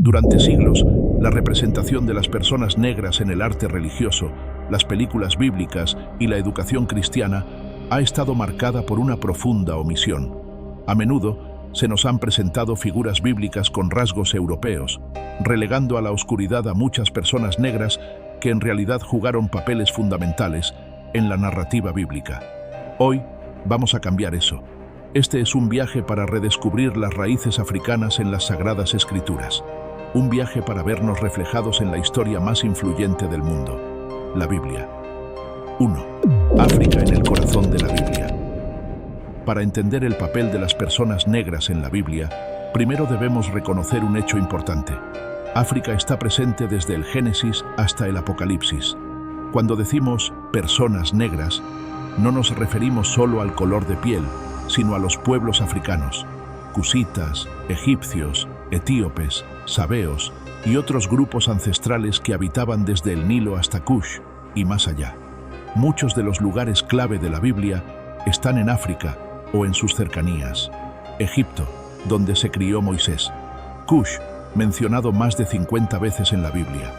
Durante siglos, la representación de las personas negras en el arte religioso, las películas bíblicas y la educación cristiana ha estado marcada por una profunda omisión. A menudo se nos han presentado figuras bíblicas con rasgos europeos, relegando a la oscuridad a muchas personas negras que en realidad jugaron papeles fundamentales en la narrativa bíblica. Hoy vamos a cambiar eso. Este es un viaje para redescubrir las raíces africanas en las Sagradas Escrituras. Un viaje para vernos reflejados en la historia más influyente del mundo, la Biblia. 1. África en el corazón de la Biblia. Para entender el papel de las personas negras en la Biblia, primero debemos reconocer un hecho importante. África está presente desde el Génesis hasta el Apocalipsis. Cuando decimos personas negras, no nos referimos solo al color de piel, sino a los pueblos africanos, cusitas, egipcios, etíopes, sabeos y otros grupos ancestrales que habitaban desde el Nilo hasta Kush y más allá. Muchos de los lugares clave de la Biblia están en África o en sus cercanías. Egipto, donde se crió Moisés. Kush, mencionado más de 50 veces en la Biblia.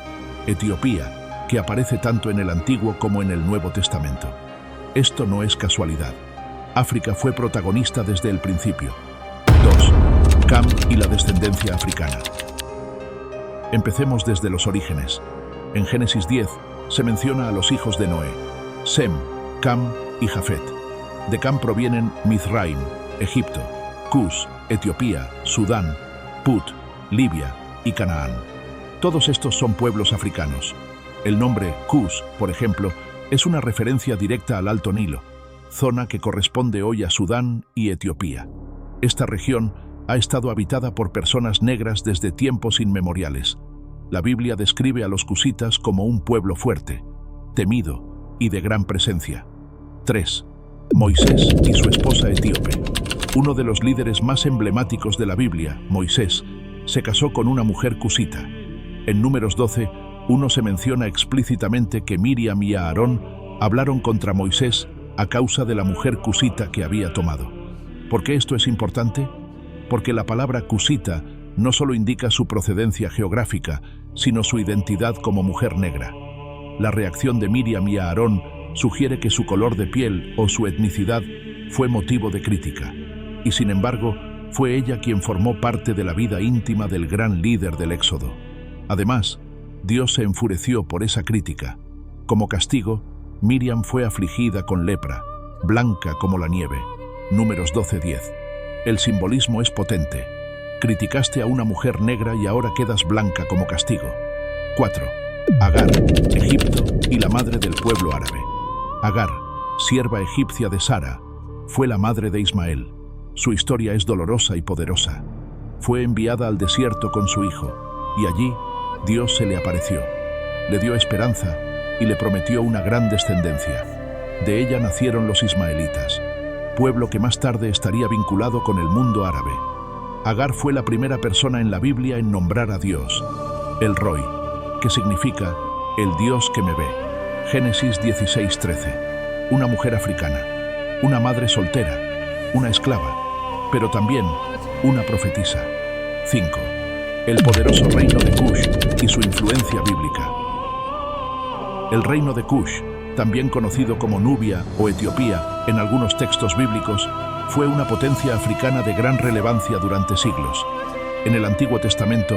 Etiopía, que aparece tanto en el Antiguo como en el Nuevo Testamento. Esto no es casualidad. África fue protagonista desde el principio. 2. Cam y la descendencia africana. Empecemos desde los orígenes. En Génesis 10 se menciona a los hijos de Noé, Sem, Cam y Jafet. De Cam provienen Mizraim, Egipto, Cus, Etiopía, Sudán, Put, Libia y Canaán. Todos estos son pueblos africanos. El nombre Cus, por ejemplo, es una referencia directa al Alto Nilo, zona que corresponde hoy a Sudán y Etiopía. Esta región ha estado habitada por personas negras desde tiempos inmemoriales. La Biblia describe a los cusitas como un pueblo fuerte, temido y de gran presencia. 3. Moisés y su esposa etíope. Uno de los líderes más emblemáticos de la Biblia, Moisés, se casó con una mujer cusita. En Números 12, se menciona explícitamente que Miriam y Aarón hablaron contra Moisés a causa de la mujer cusita que había tomado. ¿Por qué esto es importante? Porque la palabra cusita no solo indica su procedencia geográfica, sino su identidad como mujer negra. La reacción de Miriam y Aarón sugiere que su color de piel o su etnicidad fue motivo de crítica. Y sin embargo, fue ella quien formó parte de la vida íntima del gran líder del Éxodo. Además, Dios se enfureció por esa crítica. Como castigo, Miriam fue afligida con lepra, blanca como la nieve. Números 12:10. El simbolismo es potente. Criticaste a una mujer negra y ahora quedas blanca como castigo. 4. Agar, Egipto y la madre del pueblo árabe. Agar, sierva egipcia de Sara, fue la madre de Ismael. Su historia es dolorosa y poderosa. Fue enviada al desierto con su hijo, y allí Dios se le apareció. Le dio esperanza y le prometió una gran descendencia. De ella nacieron los ismaelitas, pueblo que más tarde estaría vinculado con el mundo árabe. Agar fue la primera persona en la Biblia en nombrar a Dios, El Roi, que significa el Dios que me ve. Génesis 16:13. Una mujer africana, una madre soltera, una esclava, pero también una profetisa. 5. El poderoso reino de Kush y su influencia bíblica. El reino de Kush, también conocido como Nubia o Etiopía en algunos textos bíblicos, fue una potencia africana de gran relevancia durante siglos. En el Antiguo Testamento,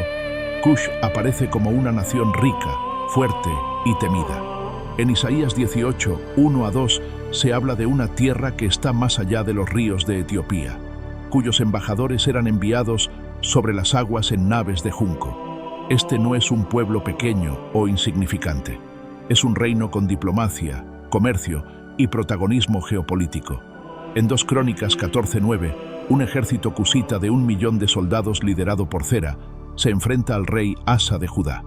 Kush aparece como una nación rica, fuerte y temida. En Isaías 18, 1-2, se habla de una tierra que está más allá de los ríos de Etiopía, cuyos embajadores eran enviados sobre las aguas en naves de junco. Este no es un pueblo pequeño o insignificante. Es un reino con diplomacia, comercio y protagonismo geopolítico. En 2 Crónicas 14:9, un ejército cusita de 1 millón de soldados liderado por Zera se enfrenta al rey Asa de Judá.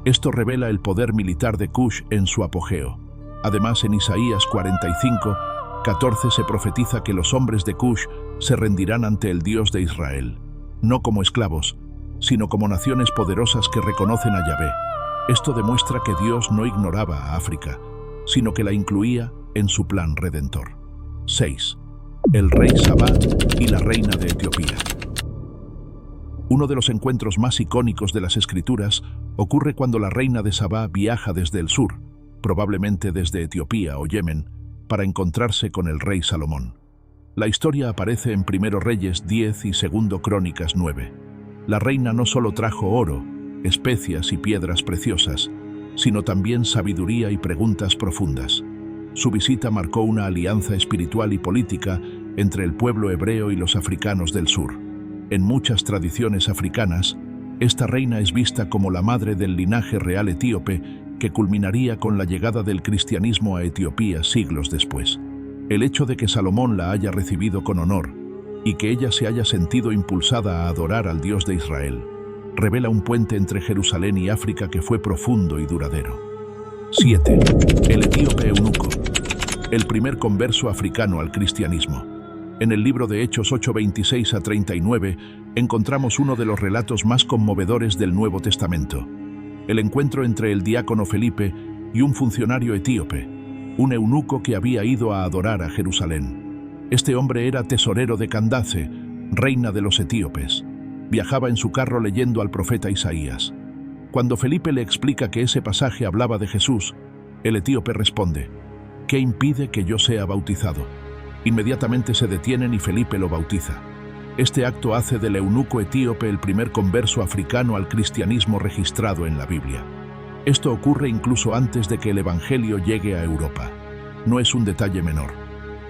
Esto revela el poder militar de Kush en su apogeo. Además, en Isaías 45:14 se profetiza que los hombres de Kush se rendirán ante el Dios de Israel, no como esclavos, sino como naciones poderosas que reconocen a Yahvé. Esto demuestra que Dios no ignoraba a África, sino que la incluía en su plan redentor. 6. El rey Sabá y la reina de Etiopía. Uno de los encuentros más icónicos de las Escrituras ocurre cuando la reina de Sabá viaja desde el sur, probablemente desde Etiopía o Yemen, para encontrarse con el rey Salomón. La historia aparece en 1 Reyes 10 y 2 Crónicas 9. La reina no solo trajo oro, especias y piedras preciosas, sino también sabiduría y preguntas profundas. Su visita marcó una alianza espiritual y política entre el pueblo hebreo y los africanos del sur. En muchas tradiciones africanas, esta reina es vista como la madre del linaje real etíope que culminaría con la llegada del cristianismo a Etiopía siglos después. El hecho de que Salomón la haya recibido con honor y que ella se haya sentido impulsada a adorar al Dios de Israel revela un puente entre Jerusalén y África que fue profundo y duradero. 7. El etíope eunuco, el primer converso africano al cristianismo. En el libro de Hechos 8:26 a 39 encontramos uno de los relatos más conmovedores del Nuevo Testamento: el encuentro entre el diácono Felipe y un funcionario etíope, un eunuco que había ido a adorar a Jerusalén. Este hombre era tesorero de Candace, reina de los etíopes. Viajaba en su carro leyendo al profeta Isaías. Cuando Felipe le explica que ese pasaje hablaba de Jesús, el etíope responde: ¿qué impide que yo sea bautizado? Inmediatamente se detienen y Felipe lo bautiza. Este acto hace del eunuco etíope el primer converso africano al cristianismo registrado en la Biblia. Esto ocurre incluso antes de que el Evangelio llegue a Europa. No es un detalle menor.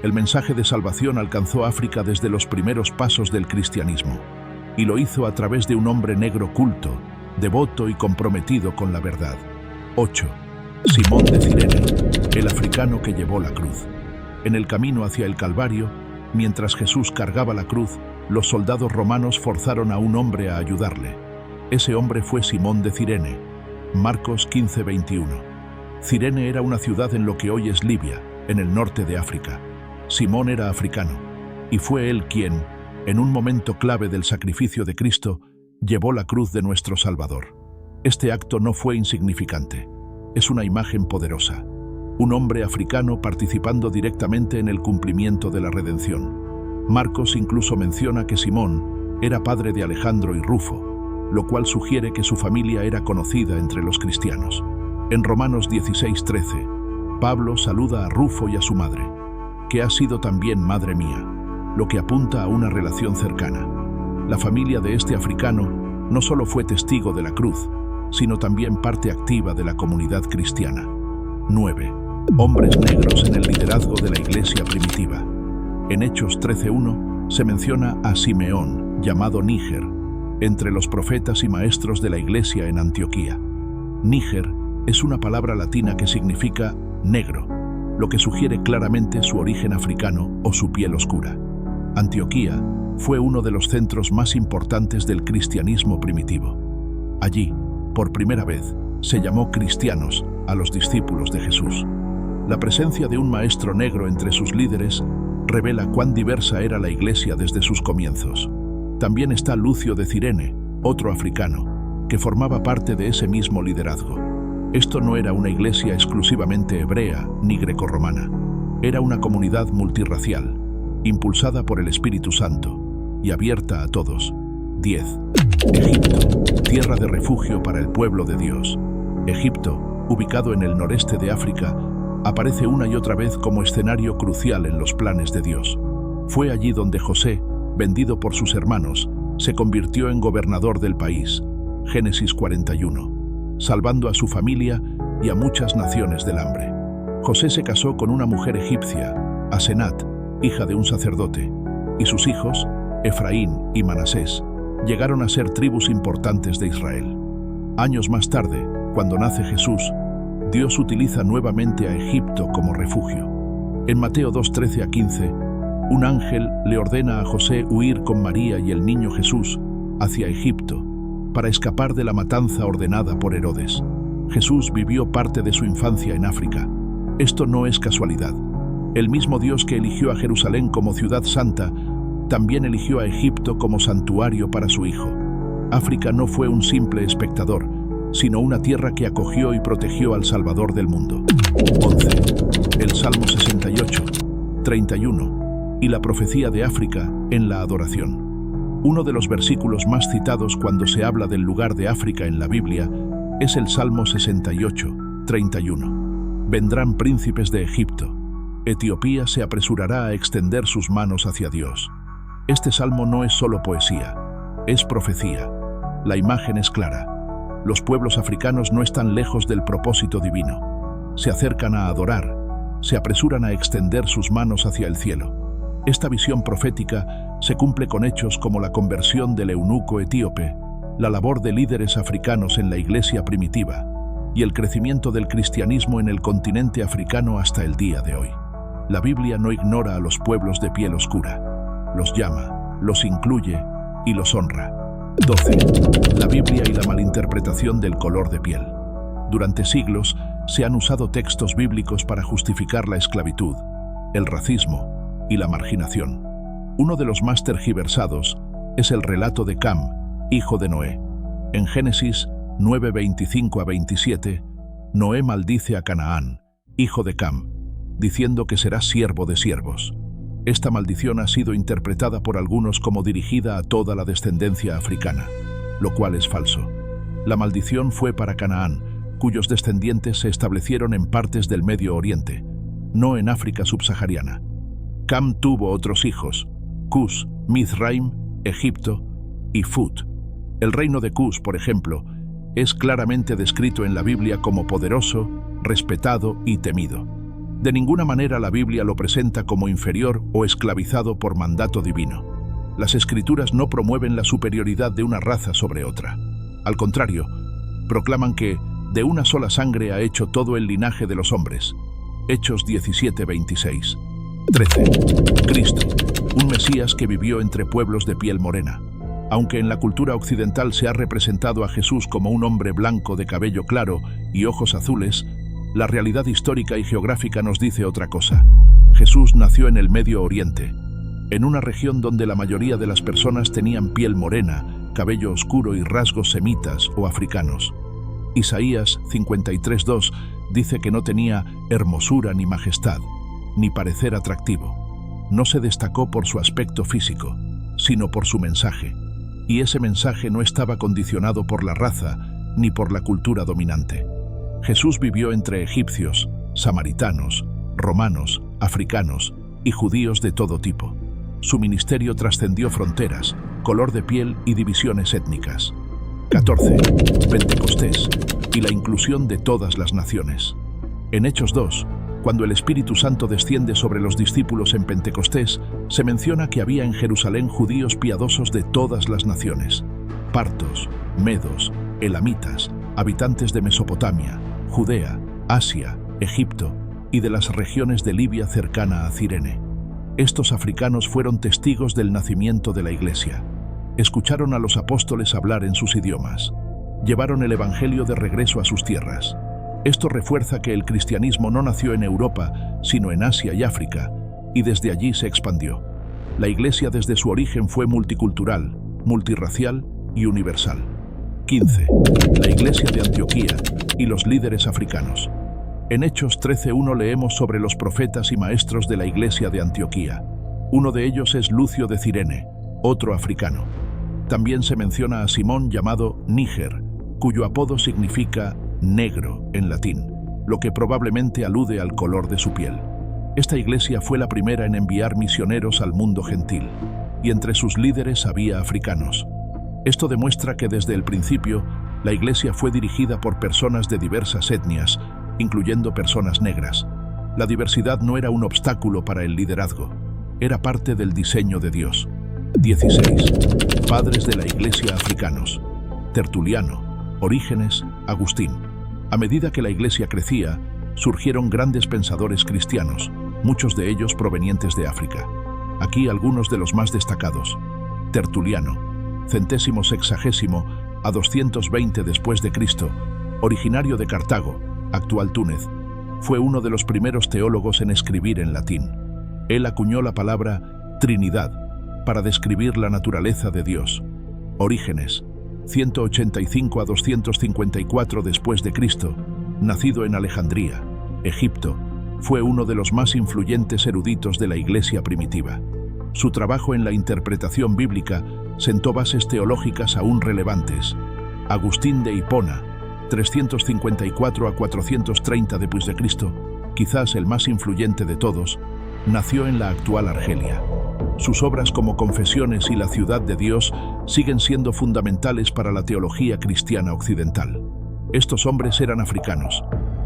El mensaje de salvación alcanzó África desde los primeros pasos del cristianismo, y lo hizo a través de un hombre negro culto, devoto y comprometido con la verdad. 8. Simón de Cirene, el africano que llevó la cruz. En el camino hacia el Calvario, mientras Jesús cargaba la cruz, los soldados romanos forzaron a un hombre a ayudarle. Ese hombre fue Simón de Cirene. Marcos 15:21. Cirene era una ciudad en lo que hoy es Libia, en el norte de África. Simón era africano, y fue él quien, en un momento clave del sacrificio de Cristo, llevó la cruz de nuestro Salvador. Este acto no fue insignificante. Es una imagen poderosa. Un hombre africano participando directamente en el cumplimiento de la redención. Marcos incluso menciona que Simón era padre de Alejandro y Rufo, lo cual sugiere que su familia era conocida entre los cristianos. En Romanos 16:13, Pablo saluda a Rufo y a su madre, que ha sido también madre mía, lo que apunta a una relación cercana. La familia de este africano no solo fue testigo de la cruz, sino también parte activa de la comunidad cristiana. 9. Hombres negros en el liderazgo de la iglesia primitiva. En Hechos 13:1 se menciona a Simeón, llamado Níger, entre los profetas y maestros de la iglesia en Antioquía. Níger es una palabra latina que significa negro, lo que sugiere claramente su origen africano o su piel oscura. Antioquía fue uno de los centros más importantes del cristianismo primitivo. Allí, por primera vez, se llamó cristianos a los discípulos de Jesús. La presencia de un maestro negro entre sus líderes revela cuán diversa era la iglesia desde sus comienzos. También está Lucio de Cirene, otro africano, que formaba parte de ese mismo liderazgo. Esto no era una iglesia exclusivamente hebrea ni grecorromana. Era una comunidad multirracial, impulsada por el Espíritu Santo y abierta a todos. 10. Egipto, tierra de refugio para el pueblo de Dios. Egipto, ubicado en el noreste de África, aparece una y otra vez como escenario crucial en los planes de Dios. Fue allí donde José, vendido por sus hermanos, se convirtió en gobernador del país, Génesis 41, salvando a su familia y a muchas naciones del hambre. José se casó con una mujer egipcia, Asenat, hija de un sacerdote, y sus hijos, Efraín y Manasés, llegaron a ser tribus importantes de Israel. Años más tarde, cuando nace Jesús, Dios utiliza nuevamente a Egipto como refugio. En Mateo 2:13 a 15, un ángel le ordena a José huir con María y el niño Jesús hacia Egipto para escapar de la matanza ordenada por Herodes. Jesús vivió parte de su infancia en África. Esto no es casualidad. El mismo Dios que eligió a Jerusalén como ciudad santa, también eligió a Egipto como santuario para su Hijo. África no fue un simple espectador, sino una tierra que acogió y protegió al Salvador del mundo. 11. El Salmo 68, 31 y la profecía de África en la adoración. Uno de los versículos más citados cuando se habla del lugar de África en la Biblia es el Salmo 68, 31. Vendrán príncipes de Egipto. Etiopía se apresurará a extender sus manos hacia Dios. Este salmo no es solo poesía, es profecía. La imagen es clara. Los pueblos africanos no están lejos del propósito divino. Se acercan a adorar, se apresuran a extender sus manos hacia el cielo. Esta visión profética se cumple con hechos como la conversión del eunuco etíope, la labor de líderes africanos en la iglesia primitiva y el crecimiento del cristianismo en el continente africano hasta el día de hoy. La Biblia no ignora a los pueblos de piel oscura. Los llama, los incluye y los honra. 12. La Biblia y la malinterpretación del color de piel. Durante siglos se han usado textos bíblicos para justificar la esclavitud, el racismo y la marginación. Uno de los más tergiversados es el relato de Cam, hijo de Noé. En Génesis 9:25-27, Noé maldice a Canaán, hijo de Cam, diciendo que será siervo de siervos. Esta maldición ha sido interpretada por algunos como dirigida a toda la descendencia africana, lo cual es falso. La maldición fue para Canaán, cuyos descendientes se establecieron en partes del Medio Oriente, no en África subsahariana. Cam tuvo otros hijos, Cus, Mizraim, Egipto y Fut. El reino de Cus, por ejemplo, es claramente descrito en la Biblia como poderoso, respetado y temido. De ninguna manera la Biblia lo presenta como inferior o esclavizado por mandato divino. Las Escrituras no promueven la superioridad de una raza sobre otra. Al contrario, proclaman que de una sola sangre ha hecho todo el linaje de los hombres. Hechos 17:26. 13. Cristo, un Mesías que vivió entre pueblos de piel morena. Aunque en la cultura occidental se ha representado a Jesús como un hombre blanco de cabello claro y ojos azules, la realidad histórica y geográfica nos dice otra cosa. Jesús nació en el Medio Oriente, en una región donde la mayoría de las personas tenían piel morena, cabello oscuro y rasgos semitas o africanos. Isaías 53:2 dice que no tenía hermosura ni majestad, ni parecer atractivo. No se destacó por su aspecto físico, sino por su mensaje. Y ese mensaje no estaba condicionado por la raza ni por la cultura dominante. Jesús vivió entre egipcios, samaritanos, romanos, africanos y judíos de todo tipo. Su ministerio trascendió fronteras, color de piel y divisiones étnicas. 14. Pentecostés y la inclusión de todas las naciones. En Hechos 2, cuando el Espíritu Santo desciende sobre los discípulos en Pentecostés, se menciona que había en Jerusalén judíos piadosos de todas las naciones: partos, medos, elamitas, habitantes de Mesopotamia, Judea, Asia, Egipto y de las regiones de Libia cercana a Cirene. Estos africanos fueron testigos del nacimiento de la Iglesia. Escucharon a los apóstoles hablar en sus idiomas. Llevaron el Evangelio de regreso a sus tierras. Esto refuerza que el cristianismo no nació en Europa, sino en Asia y África, y desde allí se expandió. La Iglesia desde su origen fue multicultural, multirracial y universal. 15. La Iglesia de Antioquía y los líderes africanos. En Hechos 13:1 leemos sobre los profetas y maestros de la Iglesia de Antioquía. Uno de ellos es Lucio de Cirene, otro africano. También se menciona a Simón llamado Níger, cuyo apodo significa negro en latín, lo que probablemente alude al color de su piel. Esta iglesia fue la primera en enviar misioneros al mundo gentil, y entre sus líderes había africanos. Esto demuestra que desde el principio, la iglesia fue dirigida por personas de diversas etnias, incluyendo personas negras. La diversidad no era un obstáculo para el liderazgo, era parte del diseño de Dios. 16. Padres de la iglesia africanos: Tertuliano, Orígenes, Agustín. A medida que la iglesia crecía, surgieron grandes pensadores cristianos, muchos de ellos provenientes de África. Aquí algunos de los más destacados. Tertuliano, centésimo sexagésimo a 220 después de Cristo, originario de Cartago, actual Túnez, fue uno de los primeros teólogos en escribir en latín. Él acuñó la palabra Trinidad para describir la naturaleza de Dios. Orígenes, 185 a 254 después de Cristo, nacido en Alejandría, Egipto, fue uno de los más influyentes eruditos de la iglesia primitiva. Su trabajo en la interpretación bíblica sentó bases teológicas aún relevantes. Agustín de Hipona, 354 a 430 d.C., quizás el más influyente de todos, nació en la actual Argelia. Sus obras como Confesiones y La ciudad de Dios siguen siendo fundamentales para la teología cristiana occidental. Estos hombres eran africanos,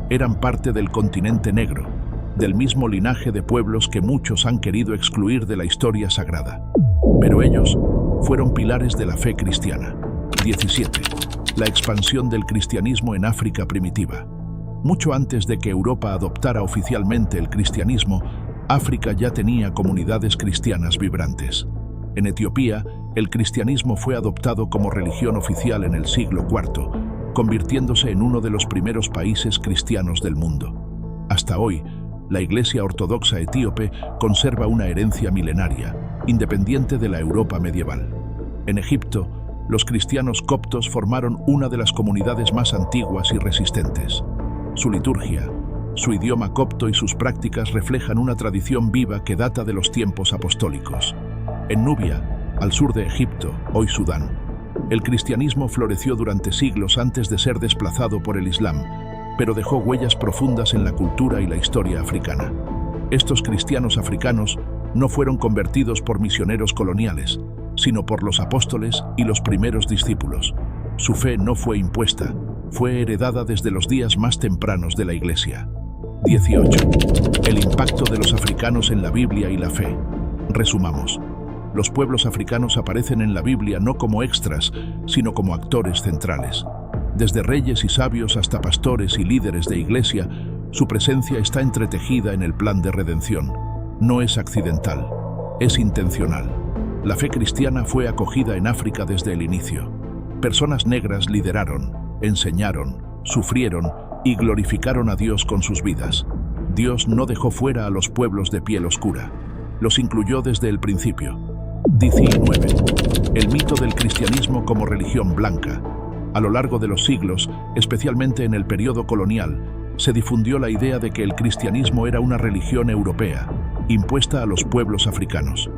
eran parte del continente negro, del mismo linaje de pueblos que muchos han querido excluir de la historia sagrada. Pero ellos fueron pilares de la fe cristiana. 17. La expansión del cristianismo en África primitiva. Mucho antes de que Europa adoptara oficialmente el cristianismo, África ya tenía comunidades cristianas vibrantes. En Etiopía, el cristianismo fue adoptado como religión oficial en el siglo IV, convirtiéndose en uno de los primeros países cristianos del mundo. Hasta hoy, la Iglesia Ortodoxa etíope conserva una herencia milenaria, independiente de la Europa medieval. En Egipto, los cristianos coptos formaron una de las comunidades más antiguas y resistentes. Su liturgia, su idioma copto y sus prácticas reflejan una tradición viva que data de los tiempos apostólicos. En Nubia, al sur de Egipto, hoy Sudán, el cristianismo floreció durante siglos antes de ser desplazado por el Islam, pero dejó huellas profundas en la cultura y la historia africana. Estos cristianos africanos no fueron convertidos por misioneros coloniales, sino por los apóstoles y los primeros discípulos. Su fe no fue impuesta, fue heredada desde los días más tempranos de la Iglesia. 18. El impacto de los africanos en la Biblia y la fe. Resumamos. Los pueblos africanos aparecen en la Biblia no como extras, sino como actores centrales. Desde reyes y sabios hasta pastores y líderes de iglesia, su presencia está entretejida en el plan de redención. No es accidental, es intencional. La fe cristiana fue acogida en África desde el inicio. Personas negras lideraron, enseñaron, sufrieron y glorificaron a Dios con sus vidas. Dios no dejó fuera a los pueblos de piel oscura. Los incluyó desde el principio. 19. El mito del cristianismo como religión blanca. A lo largo de los siglos, especialmente en el periodo colonial, se difundió la idea de que el cristianismo era una religión europea, impuesta a los pueblos africanos.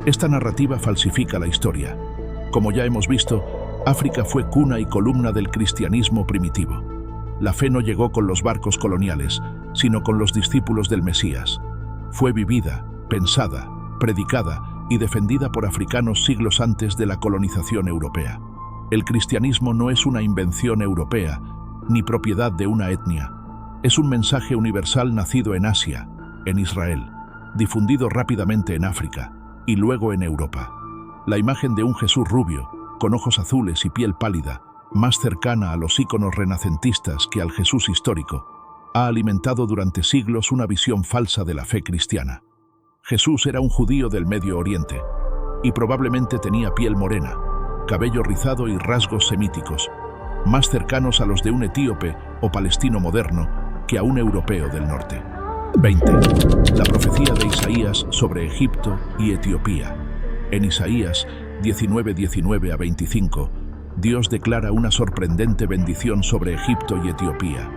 Esta narrativa falsifica la historia. Como ya hemos visto, África fue cuna y columna del cristianismo primitivo. La fe no llegó con los barcos coloniales, sino con los discípulos del Mesías. Fue vivida, pensada, predicada y defendida por africanos siglos antes de la colonización europea. El cristianismo no es una invención europea, ni propiedad de una etnia. Es un mensaje universal nacido en Asia, en Israel, difundido rápidamente en África y luego en Europa. La imagen de un Jesús rubio, con ojos azules y piel pálida, más cercana a los íconos renacentistas que al Jesús histórico, ha alimentado durante siglos una visión falsa de la fe cristiana. Jesús era un judío del Medio Oriente y probablemente tenía piel morena, cabello rizado y rasgos semíticos, más cercanos a los de un etíope o palestino moderno que a un europeo del norte. 20. La profecía de Isaías sobre Egipto y Etiopía. En Isaías 19:19 a 25, Dios declara una sorprendente bendición sobre Egipto y Etiopía.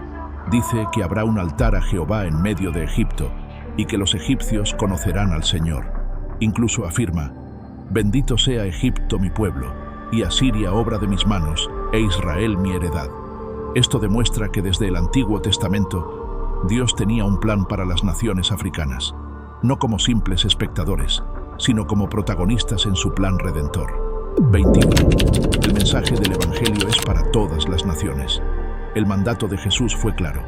Dice que habrá un altar a Jehová en medio de Egipto y que los egipcios conocerán al Señor. Incluso afirma: bendito sea Egipto mi pueblo, y Asiria obra de mis manos, e Israel mi heredad. Esto demuestra que desde el Antiguo Testamento Dios tenía un plan para las naciones africanas, no como simples espectadores, sino como protagonistas en su plan redentor. 21. El mensaje del Evangelio es para todas las naciones. El mandato de Jesús fue claro: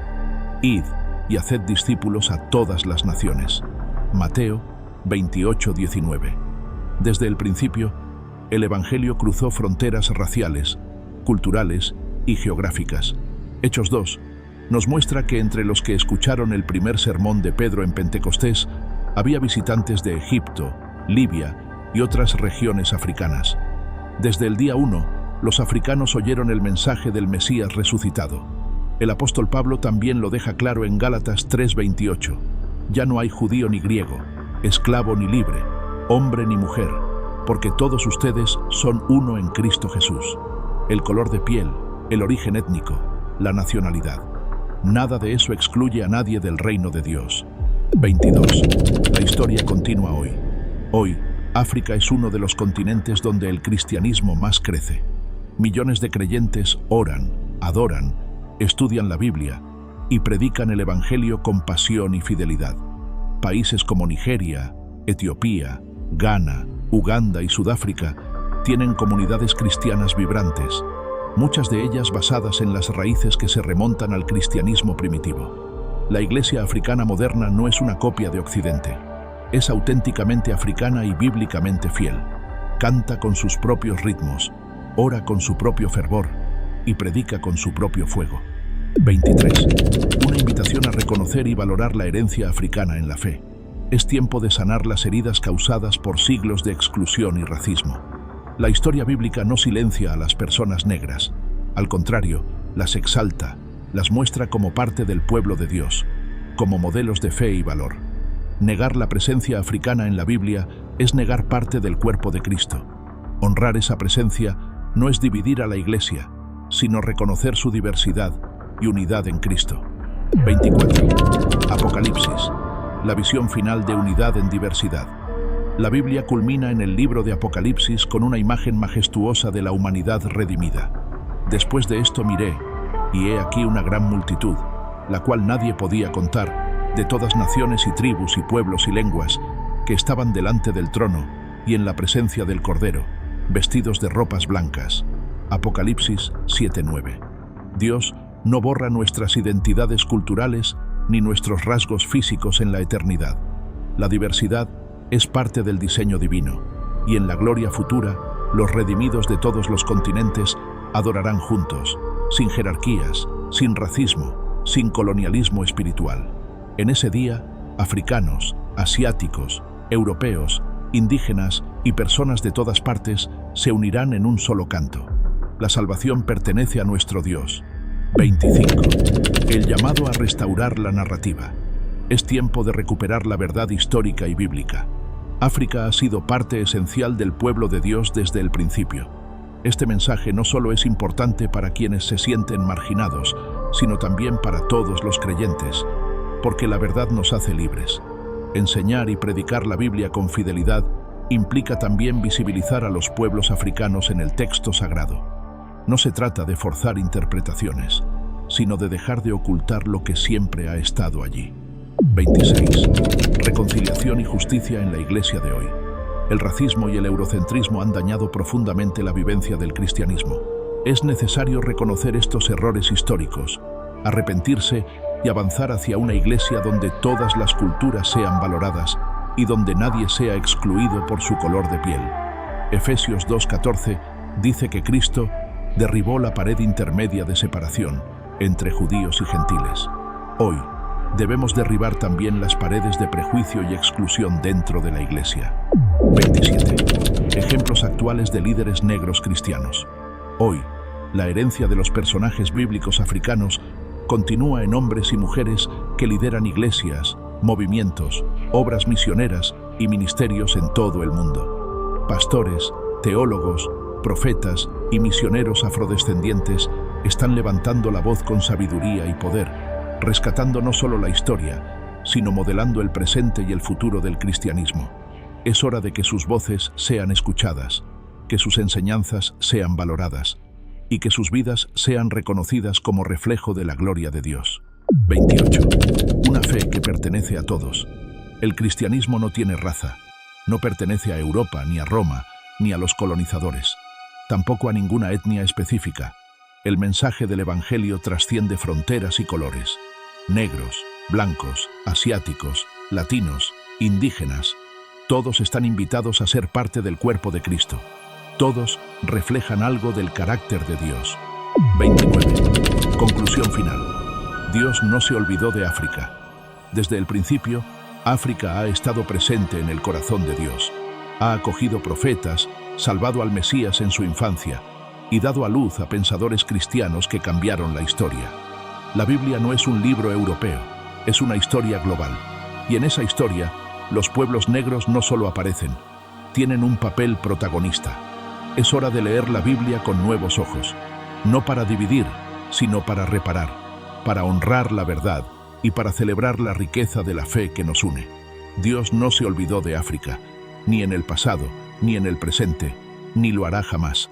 id y haced discípulos a todas las naciones. Mateo 28:19. Desde el principio, el Evangelio cruzó fronteras raciales, culturales y geográficas. Hechos 2 nos muestra que entre los que escucharon el primer sermón de Pedro en Pentecostés había visitantes de Egipto, Libia y otras regiones africanas. Desde el día 1, los africanos oyeron el mensaje del Mesías resucitado. El apóstol Pablo también lo deja claro en Gálatas 3:28. Ya no hay judío ni griego, esclavo ni libre, hombre ni mujer, porque todos ustedes son uno en Cristo Jesús. El color de piel, el origen étnico, la nacionalidad. Nada de eso excluye a nadie del reino de Dios. 22. La historia continúa hoy. Hoy, África es uno de los continentes donde el cristianismo más crece. Millones de creyentes oran, adoran, estudian la Biblia y predican el Evangelio con pasión y fidelidad. Países como Nigeria, Etiopía, Ghana, Uganda y Sudáfrica tienen comunidades cristianas vibrantes, muchas de ellas basadas en las raíces que se remontan al cristianismo primitivo. La Iglesia africana moderna no es una copia de Occidente. Es auténticamente africana y bíblicamente fiel. Canta con sus propios ritmos, ora con su propio fervor y predica con su propio fuego. 23. Una invitación a reconocer y valorar la herencia africana en la fe. Es tiempo de sanar las heridas causadas por siglos de exclusión y racismo. La historia bíblica no silencia a las personas negras. Al contrario, las exalta, las muestra como parte del pueblo de Dios, como modelos de fe y valor. Negar la presencia africana en la Biblia es negar parte del cuerpo de Cristo. Honrar esa presencia no es dividir a la Iglesia, sino reconocer su diversidad y unidad en Cristo. 24. Apocalipsis. La visión final de unidad en diversidad. La Biblia culmina en el libro de Apocalipsis con una imagen majestuosa de la humanidad redimida. Después de esto miré, y he aquí una gran multitud, la cual nadie podía contar, de todas naciones y tribus y pueblos y lenguas, que estaban delante del trono y en la presencia del Cordero, vestidos de ropas blancas. Apocalipsis 7:9. Dios no borra nuestras identidades culturales ni nuestros rasgos físicos en la eternidad. La diversidad es parte del diseño divino, y en la gloria futura, los redimidos de todos los continentes adorarán juntos, sin jerarquías, sin racismo, sin colonialismo espiritual. En ese día, africanos, asiáticos, europeos, indígenas y personas de todas partes se unirán en un solo canto. La salvación pertenece a nuestro Dios. 25. El llamado a restaurar la narrativa. Es tiempo de recuperar la verdad histórica y bíblica. África ha sido parte esencial del pueblo de Dios desde el principio. Este mensaje no solo es importante para quienes se sienten marginados, sino también para todos los creyentes, porque la verdad nos hace libres. Enseñar y predicar la Biblia con fidelidad implica también visibilizar a los pueblos africanos en el texto sagrado. No se trata de forzar interpretaciones, sino de dejar de ocultar lo que siempre ha estado allí. 26. Reconciliación y justicia en la Iglesia de hoy. El racismo y el eurocentrismo han dañado profundamente la vivencia del cristianismo. Es necesario reconocer estos errores históricos, arrepentirse y avanzar hacia una iglesia donde todas las culturas sean valoradas y donde nadie sea excluido por su color de piel. Efesios 2:14 dice que Cristo derribó la pared intermedia de separación entre judíos y gentiles. Hoy, debemos derribar también las paredes de prejuicio y exclusión dentro de la iglesia. 27. Ejemplos actuales de líderes negros cristianos. Hoy, la herencia de los personajes bíblicos africanos continúa en hombres y mujeres que lideran iglesias, movimientos, obras misioneras y ministerios en todo el mundo. Pastores, teólogos, profetas y misioneros afrodescendientes están levantando la voz con sabiduría y poder, rescatando no solo la historia, sino modelando el presente y el futuro del cristianismo. Es hora de que sus voces sean escuchadas, que sus enseñanzas sean valoradas y que sus vidas sean reconocidas como reflejo de la gloria de Dios. 28. Una fe que pertenece a todos. El cristianismo no tiene raza, no pertenece a Europa, ni a Roma, ni a los colonizadores, tampoco a ninguna etnia específica. El mensaje del Evangelio trasciende fronteras y colores. Negros, blancos, asiáticos, latinos, indígenas, todos están invitados a ser parte del cuerpo de Cristo. Todos reflejan algo del carácter de Dios. 29. Conclusión final. Dios no se olvidó de África. Desde el principio, África ha estado presente en el corazón de Dios. Ha acogido profetas, salvado al Mesías en su infancia y dado a luz a pensadores cristianos que cambiaron la historia. La Biblia no es un libro europeo, es una historia global. Y en esa historia, los pueblos negros no solo aparecen, tienen un papel protagonista. Es hora de leer la Biblia con nuevos ojos, no para dividir, sino para reparar, para honrar la verdad y para celebrar la riqueza de la fe que nos une. Dios no se olvidó de África. ni en el pasado, ni en el presente, ni lo hará jamás.